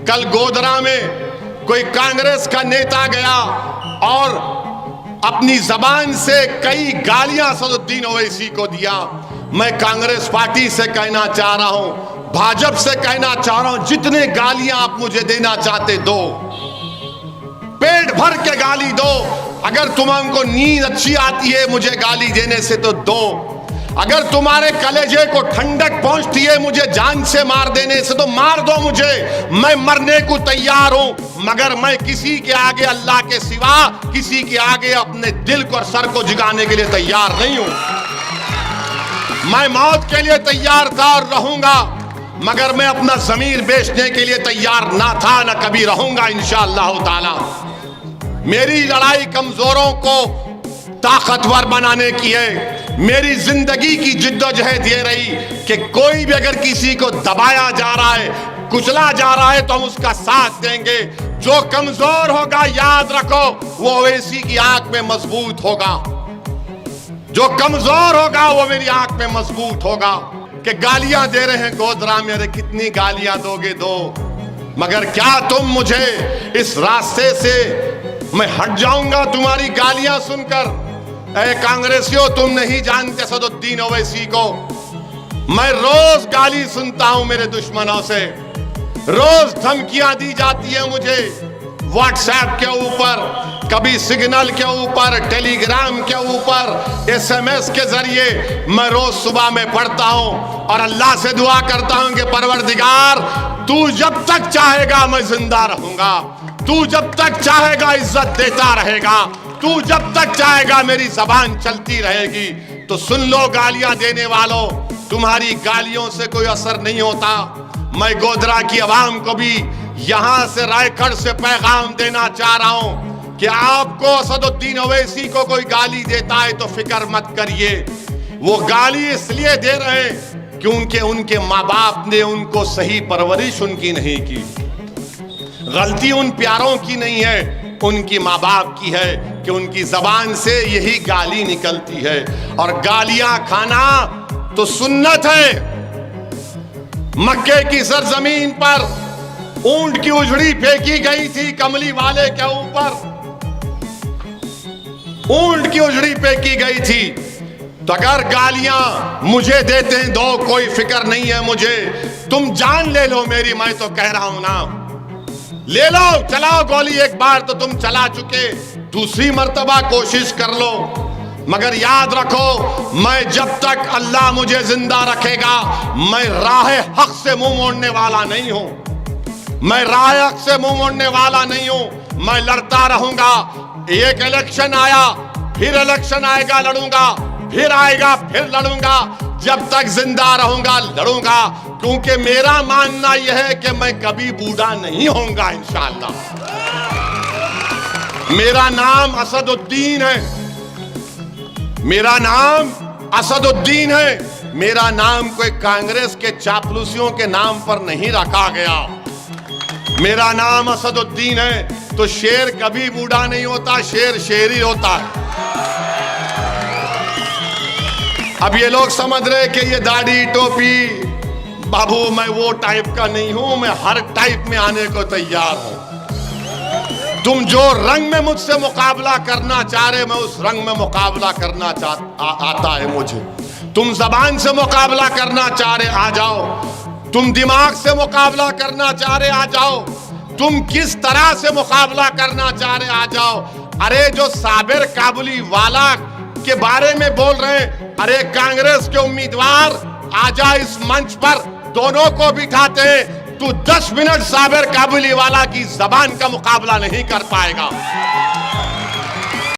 कल गोधरा में कोई कांग्रेस का नेता गया और अपनी जबान से कई गालियां असदुद्दीन ओवैसी को दिया। मैं कांग्रेस पार्टी से कहना चाह रहा हूं, भाजपा से कहना चाह रहा हूं, जितने गालियां आप मुझे देना चाहते दो, पेट भर के गाली दो। अगर तुमको नींद अच्छी आती है मुझे गाली देने से तो दो। अगर तुम्हारे कलेजे को ठंडक पहुंचती है मुझे जान से मार देने से तो मार दो मुझे, मैं मरने को तैयार हूं। मगर मैं किसी के आगे अल्लाह के सिवा किसी के आगे अपने दिल को और सर को झुकाने के लिए तैयार नहीं हूं। मैं मौत के लिए तैयार था और रहूंगा, मगर मैं अपना ज़मीर बेचने के लिए तैयार ना था, ना कभी रहूंगा इंशाअल्लाह ताला। मेरी लड़ाई कमजोरों को ताकतवर बनाने की है। मेरी जिंदगी की जिद्दोजहद ये रही कि कोई भी अगर किसी को दबाया जा रहा है, कुचला जा रहा है तो हम उसका साथ देंगे। जो कमजोर होगा याद रखो वो ओवैसी की आंख में मजबूत होगा। जो कमजोर होगा वो मेरी आंख में मजबूत होगा। कि गालियां दे रहे हैं गोधरा में, अरे कितनी गालियां दोगे दो, मगर क्या तुम मुझे इस रास्ते से मैं हट जाऊंगा तुम्हारी गालियां सुनकर? ऐ कांग्रेसियों, तुम नहीं जानते असदुद्दीन ओवैसी को। मैं रोज गाली सुनता हूं मेरे दुश्मनों से, रोज धमकियां दी जाती है मुझे व्हाट्सएप के ऊपर, कभी सिग्नल के ऊपर, टेलीग्राम के ऊपर, SMS के जरिए। मैं रोज सुबह में पढ़ता हूं और अल्लाह से दुआ करता हूं कि परवरदिगार तू जब तक चाहेगा मैं जिंदा रहूंगा, तू जब तक चाहेगा इज्जत देता रहेगा, तू जब तक चाहेगा मेरी जबान चलती रहेगी। तो सुन लो गालियां देने वालों, तुम्हारी गालियों से कोई असर नहीं होता। मैं गोधरा की आवाम को भी यहां से रायगढ़ से पैगाम देना चाह रहा हूं कि आपको असदुद्दीन ओवैसी को कोई गाली देता है तो फिक्र मत करिए। वो गाली इसलिए दे रहे हैं क्योंकि उनके माँ बाप ने उनको सही परवरिश उनकी नहीं की। गलती उन प्यारों की नहीं है, उनकी माँ बाप की है कि उनकी जबान से यही गाली निकलती है। और गालियां खाना तो सुन्नत है। मक्के की सरजमीन पर ऊंट की उजड़ी फेंकी गई थी कमली वाले के ऊपर, ऊंट की उजड़ी फेंकी गई थी। तो अगर गालियां मुझे देते हैं दो, कोई फिक्र नहीं है मुझे। तुम जान ले लो मेरी, मैं तो कह रहा हूं ना, ले लो, चलाओ गोली। एक बार तो तुम चला चुके, दूसरी मर्तबा कोशिश कर लो। मगर याद रखो, मैं जब तक अल्लाह मुझे जिंदा रखेगा, मैं राह हक से मुंह मोड़ने वाला नहीं हूं। मैं राह हक से मुंह मोड़ने वाला नहीं हूं। मैं लड़ता रहूंगा। एक इलेक्शन आया, फिर इलेक्शन आएगा, लड़ूंगा, फिर आएगा, फिर लड़ूंगा। जब तक जिंदा रहूंगा लड़ूंगा, क्योंकि मेरा मानना यह है कि मैं कभी बूढ़ा नहीं होऊंगा इंशाअल्लाह। मेरा नाम असदुद्दीन है, मेरा नाम असदुद्दीन है। मेरा नाम कोई कांग्रेस के चापलूसियों के नाम पर नहीं रखा गया। मेरा नाम असदुद्दीन है। तो शेर कभी बूढ़ा नहीं होता, शेर शेर ही होता है। अब ये लोग समझ रहे कि ये दाढ़ी टोपी, बाबू मैं वो टाइप का नहीं हूं, मैं हर टाइप में आने को तैयार हूं। तुम जो रंग में मुझसे मुकाबला करना चाह रहे, मैं उस रंग में मुकाबला करना आता है मुझे। तुम जबान से मुकाबला करना चाह रहे, आ जाओ। तुम दिमाग से मुकाबला करना चाह रहे, आ जाओ। तुम किस तरह से मुकाबला करना चाह रहे, आ जाओ। अरे जो साबिर काबुली वाला के बारे में बोल रहे हैं, अरे कांग्रेस के उम्मीदवार आजा इस मंच पर, दोनों को बिठाते हैं। तू 10 मिनट साबिर काबुली वाला की जबान का मुकाबला नहीं कर पाएगा।